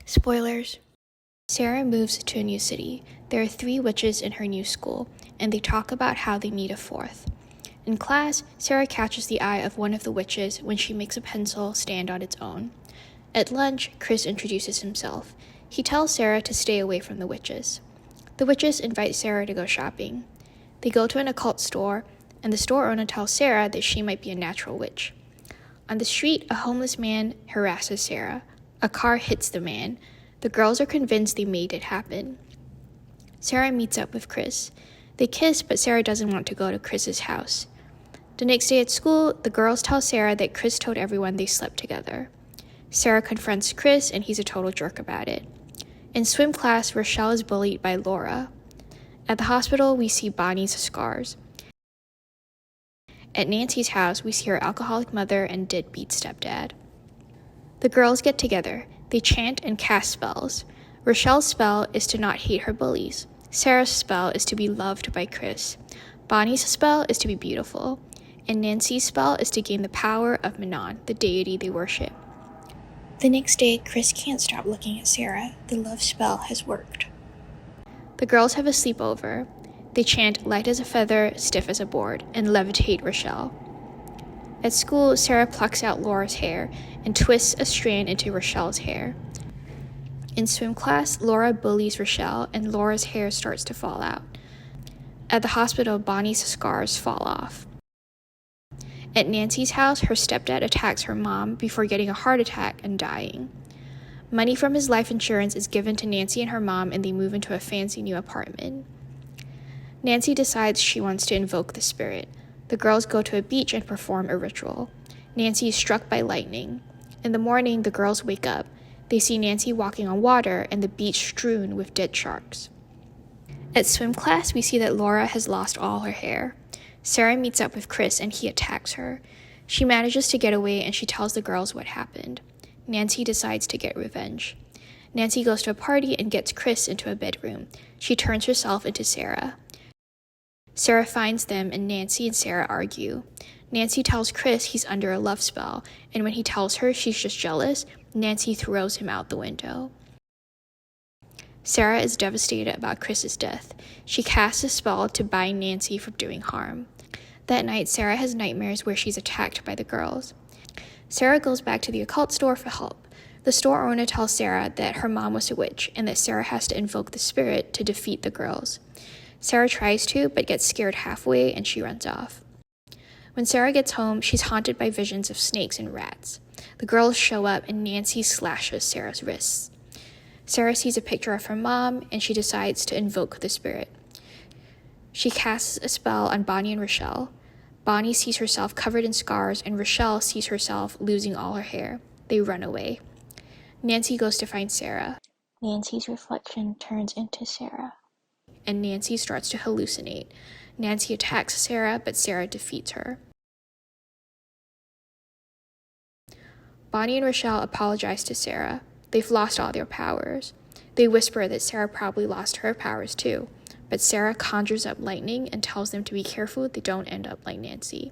Spoilers. Sarah moves to a new city. There are 3 witches in her new school, and they talk about how they need a 4th. In class, Sarah catches the eye of one of the witches when she makes a pencil stand on its own. At lunch, Chris introduces himself. He tells Sarah to stay away from the witches. The witches invite Sarah to go shopping. They go to an occult store, and the store owner tells Sarah that she might be a natural witch. On the street, a homeless man harasses Sarah. A car hits the man. The girls are convinced they made it happen. Sarah meets up with Chris. They kiss, but Sarah doesn't want to go to Chris's house. The next day at school, the girls tell Sarah that Chris told everyone they slept together. Sarah confronts Chris, and he's a total jerk about it. In swim class, Rochelle is bullied by Laura. At the hospital, we see Bonnie's scars. At Nancy's house, we see her alcoholic mother and deadbeat stepdad. The girls get together. They chant and cast spells. Rochelle's spell is to not hate her bullies. Sarah's spell is to be loved by Chris. Bonnie's spell is to be beautiful. And Nancy's spell is to gain the power of Manon, the deity they worship. The next day, Chris can't stop looking at Sarah. The love spell has worked. The girls have a sleepover. They chant light as a feather, stiff as a board, and levitate Rochelle. At school, Sarah plucks out Laura's hair and twists a strand into Rochelle's hair. In swim class, Laura bullies Rochelle, and Laura's hair starts to fall out. At the hospital, Bonnie's scars fall off. At Nancy's house, her stepdad attacks her mom before getting a heart attack and dying. Money from his life insurance is given to Nancy and her mom, and they move into a fancy new apartment. Nancy decides she wants to invoke the spirit. The girls go to a beach and perform a ritual. Nancy is struck by lightning. In the morning, the girls wake up. They see Nancy walking on water and the beach strewn with dead sharks. At swim class, we see that Laura has lost all her hair. Sarah meets up with Chris and he attacks her. She manages to get away and she tells the girls what happened. Nancy decides to get revenge. Nancy goes to a party and gets Chris into a bedroom. She turns herself into Sarah. Sarah finds them, and Nancy and Sarah argue. Nancy tells Chris he's under a love spell, and when he tells her she's just jealous, Nancy throws him out the window. Sarah is devastated about Chris's death. She casts a spell to bind Nancy from doing harm. That night, Sarah has nightmares where she's attacked by the girls. Sarah goes back to the occult store for help. The store owner tells Sarah that her mom was a witch, and that Sarah has to invoke the spirit to defeat the girls. Sarah tries to, but gets scared halfway and she runs off. When Sarah gets home, she's haunted by visions of snakes and rats. The girls show up and Nancy slashes Sarah's wrists. Sarah sees a picture of her mom and she decides to invoke the spirit. She casts a spell on Bonnie and Rochelle. Bonnie sees herself covered in scars and Rochelle sees herself losing all her hair. They run away. Nancy goes to find Sarah. Nancy's reflection turns into Sarah. And Nancy starts to hallucinate. Nancy attacks Sarah, but Sarah defeats her. Bonnie and Rochelle apologize to Sarah. They've lost all their powers. They whisper that Sarah probably lost her powers too, but Sarah conjures up lightning and tells them to be careful they don't end up like Nancy.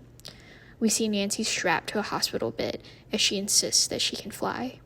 We see Nancy strapped to a hospital bed as she insists that she can fly.